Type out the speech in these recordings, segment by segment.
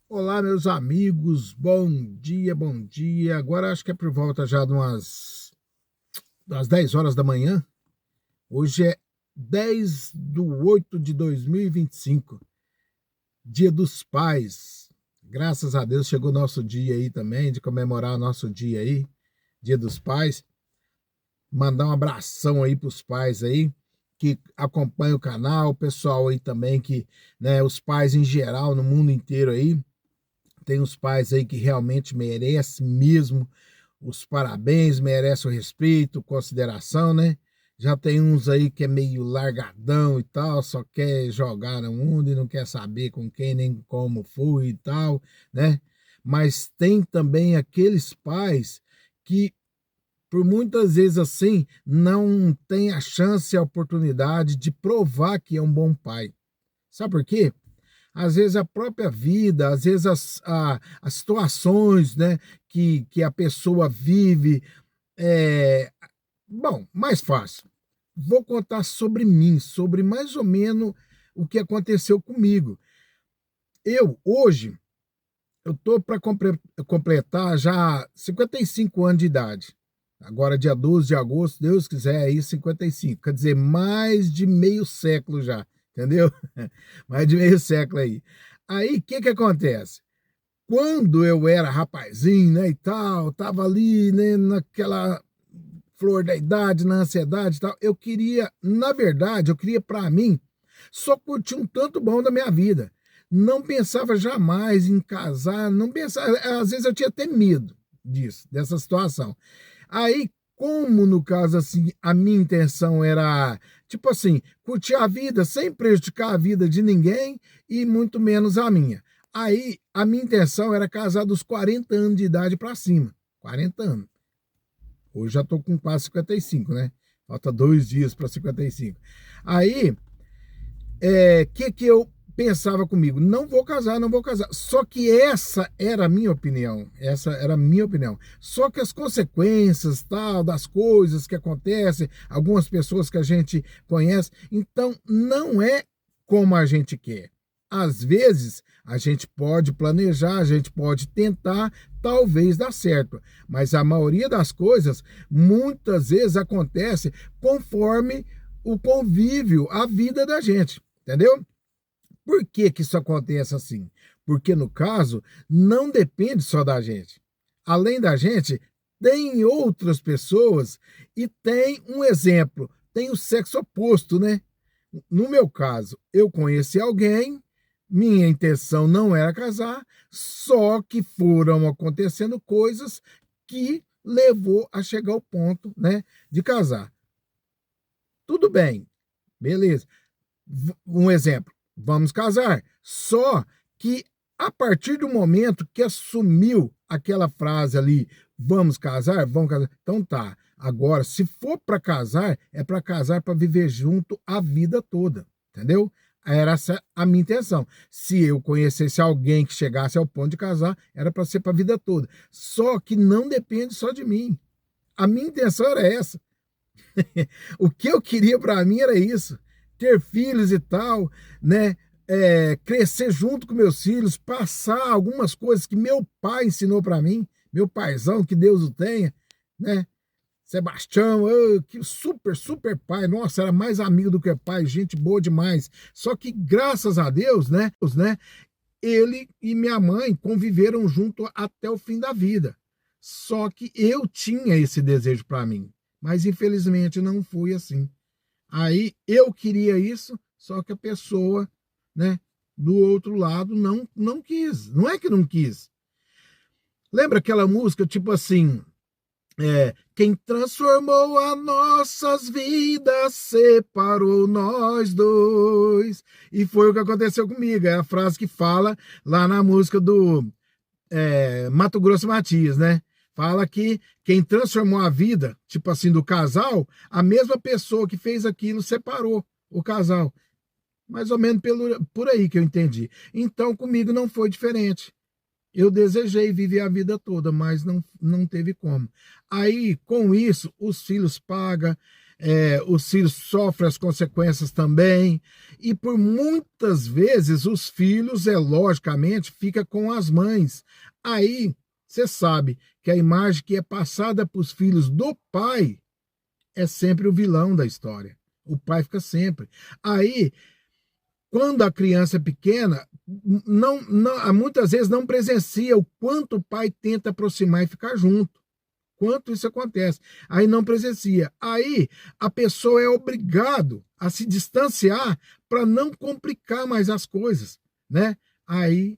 Olá, meus amigos, bom dia, bom dia. Agora acho que é por volta já de das 10 horas da manhã. Hoje é 10/8 de 2025, Dia dos Pais. Graças a Deus chegou nosso dia aí também, de comemorar nosso dia aí, Dia dos Pais. Mandar um abração aí pros pais aí que acompanham o canal, o pessoal aí também que, né, os pais em geral no mundo inteiro aí. Tem os pais aí que realmente merecem mesmo os parabéns, merecem o respeito, consideração, né? Já tem uns aí que é meio largadão e tal, só quer jogar no mundo e não quer saber com quem nem como foi e tal, né? Mas tem também aqueles pais que, por muitas vezes assim, não tem a chance e a oportunidade de provar que é um bom pai. Sabe por quê? Às vezes a própria vida, às vezes as situações, né, que a pessoa vive, é, bom, mais fácil. Vou contar sobre mim, sobre mais ou menos o que aconteceu comigo. Hoje, eu tô para completar já 55 anos de idade. Agora, dia 12 de agosto, Deus quiser, aí 55. Quer dizer, mais de meio século já, entendeu? Mais de meio século aí. Aí, o que que acontece? Quando eu era rapazinho, né, e tal, tava ali, né, naquela flor da idade, na ansiedade e tal, eu queria, na verdade, eu queria para mim só curtir um tanto bom da minha vida. Não pensava jamais em casar, não pensava, às vezes eu tinha até medo disso, dessa situação. Aí, como no caso assim, a minha intenção era, tipo assim, curtir a vida sem prejudicar a vida de ninguém e muito menos a minha. Aí, a minha intenção era casar dos 40 anos de idade para cima. 40 anos. Hoje já tô com quase 55, né? Falta 2 dias para 55. Aí, que eu pensava comigo? Não vou casar, não vou casar. Só que essa era a minha opinião. Essa era a minha opinião. Só que as consequências, tal, das coisas que acontecem, algumas pessoas que a gente conhece, então não é como a gente quer. Às vezes a gente pode planejar, a gente pode tentar, talvez dar certo, mas a maioria das coisas muitas vezes acontece conforme o convívio, a vida da gente. Entendeu? Por que que isso acontece assim? Porque, no caso, não depende só da gente. Além da gente, tem outras pessoas e tem um exemplo, tem o sexo oposto, né? No meu caso, eu conheci alguém, minha intenção não era casar, só que foram acontecendo coisas que levou a chegar ao ponto, né, de casar. Tudo bem, beleza. Um exemplo, vamos casar. Só que a partir do momento que assumiu aquela frase ali, vamos casar, então tá. Agora, se for para casar, é para casar para viver junto a vida toda, entendeu? Era essa a minha intenção. Se eu conhecesse alguém que chegasse ao ponto de casar, era para ser para a vida toda. Só que não depende só de mim. A minha intenção era essa. O que eu queria para mim era isso, ter filhos e tal, né? Crescer junto com meus filhos, passar algumas coisas que meu pai ensinou para mim, meu paizão, que Deus o tenha, né? Sebastião, que super, super pai, nossa, era mais amigo do que pai, gente boa demais. Só que graças a Deus, né, ele e minha mãe conviveram junto até o fim da vida. Só que eu tinha esse desejo para mim, mas infelizmente não foi assim. Aí eu queria isso, só que a pessoa, né, do outro lado não quis. Não é que não quis. Lembra aquela música tipo assim, quem transformou as nossas vidas separou nós dois. E foi o que aconteceu comigo. É a frase que fala lá na música do Mato Grosso e Matias, né? Fala que quem transformou a vida, tipo assim, do casal, a mesma pessoa que fez aquilo separou o casal. Mais ou menos por aí que eu entendi. Então, comigo não foi diferente. Eu desejei viver a vida toda, mas não teve como. Aí, com isso, os filhos pagam. os filhos sofrem as consequências também, e por muitas vezes os filhos, logicamente, fica com as mães. Aí, você sabe que a imagem que é passada para os filhos do pai é sempre o vilão da história. O pai fica sempre. Aí, quando a criança é pequena, muitas vezes não presencia o quanto o pai tenta aproximar e ficar junto. Quanto isso acontece. Aí não presencia. Aí a pessoa é obrigado a se distanciar para não complicar mais as coisas, né? Aí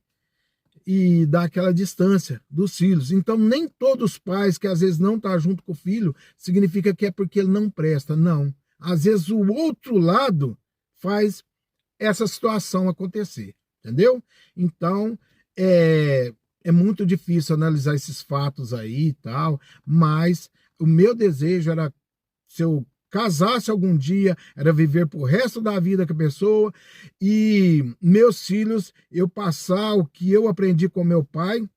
e dá aquela distância dos filhos. Então nem todos os pais que às vezes não estão junto com o filho significa que é porque ele não presta, não. Às vezes o outro lado faz essa situação acontecer, entendeu? Então, é muito difícil analisar esses fatos aí e tal, mas o meu desejo era, se eu casasse algum dia, era viver pro resto da vida com a pessoa e meus filhos, eu passar o que eu aprendi com meu pai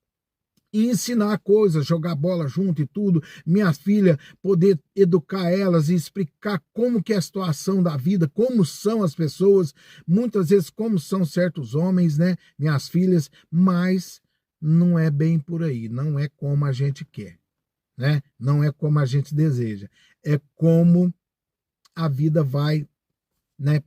e ensinar coisas, jogar bola junto e tudo, minhas filhas, poder educar elas e explicar como que é a situação da vida, como são as pessoas, muitas vezes como são certos homens, né, minhas filhas, mas não é bem por aí, não é como a gente quer, né, não é como a gente deseja, é como a vida vai, né,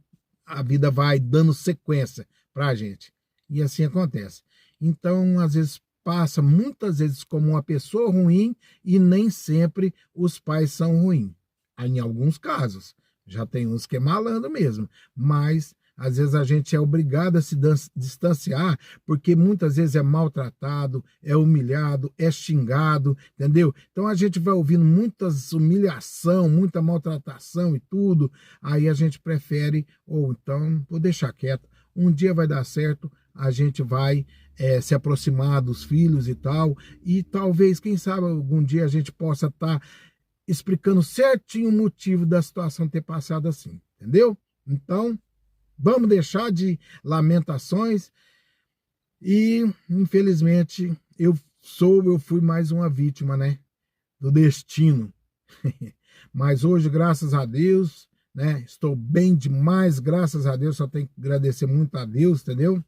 a vida vai dando sequência pra gente, e assim acontece. Então, às vezes, passa muitas vezes como uma pessoa ruim e nem sempre os pais são ruins. Em alguns casos, já tem uns que é malandro mesmo, mas às vezes a gente é obrigado a se distanciar porque muitas vezes é maltratado, é humilhado, é xingado, entendeu? Então a gente vai ouvindo muitas humilhação, muita maltratação e tudo, aí a gente prefere, ou então, vou deixar quieto, um dia vai dar certo, a gente vai se aproximar dos filhos e tal, e talvez, quem sabe, algum dia a gente possa estar explicando certinho o motivo da situação ter passado assim, entendeu? Então, vamos deixar de lamentações e, infelizmente, eu fui mais uma vítima, né, do destino. Mas hoje, graças a Deus, né, estou bem demais, graças a Deus, só tenho que agradecer muito a Deus, entendeu?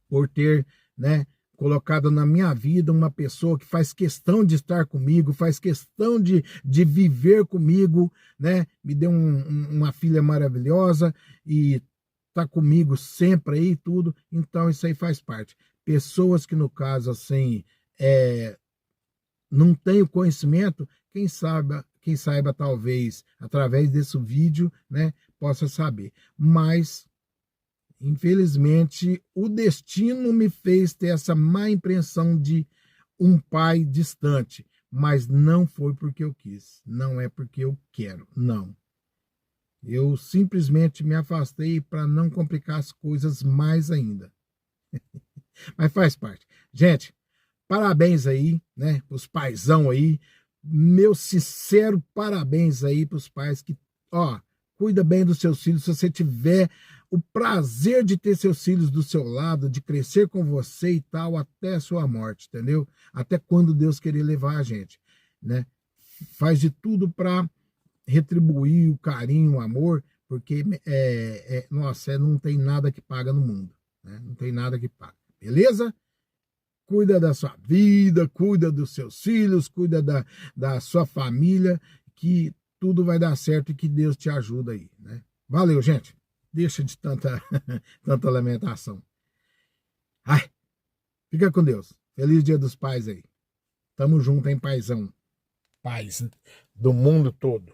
Por ter, né, colocado na minha vida uma pessoa que faz questão de estar comigo, faz questão de viver comigo, né? Me deu uma filha maravilhosa e tá comigo sempre aí tudo. Então isso aí faz parte. Pessoas que no caso assim não têm o conhecimento, quem saiba talvez através desse vídeo, né, possa saber. Mas infelizmente, o destino me fez ter essa má impressão de um pai distante, mas não foi porque eu quis, não é porque eu quero, não. Eu simplesmente me afastei para não complicar as coisas mais ainda. Mas faz parte. Gente, parabéns aí, né, os paizão aí. Meu sincero parabéns aí para os pais que, ó, cuida bem dos seus filhos. Se você tiver o prazer de ter seus filhos do seu lado, de crescer com você e tal, até a sua morte, entendeu? Até quando Deus querer levar a gente, né? Faz de tudo para retribuir o carinho, o amor, porque, nossa, não tem nada que paga no mundo, né? Não tem nada que paga, beleza? Cuida da sua vida, cuida dos seus filhos, cuida da sua família, que tudo vai dar certo e que Deus te ajuda aí, né? Valeu, gente. Deixa de tanta, tanta lamentação. Ai, fica com Deus. Feliz Dia dos Pais aí. Tamo junto, hein, paizão. Paz do mundo todo.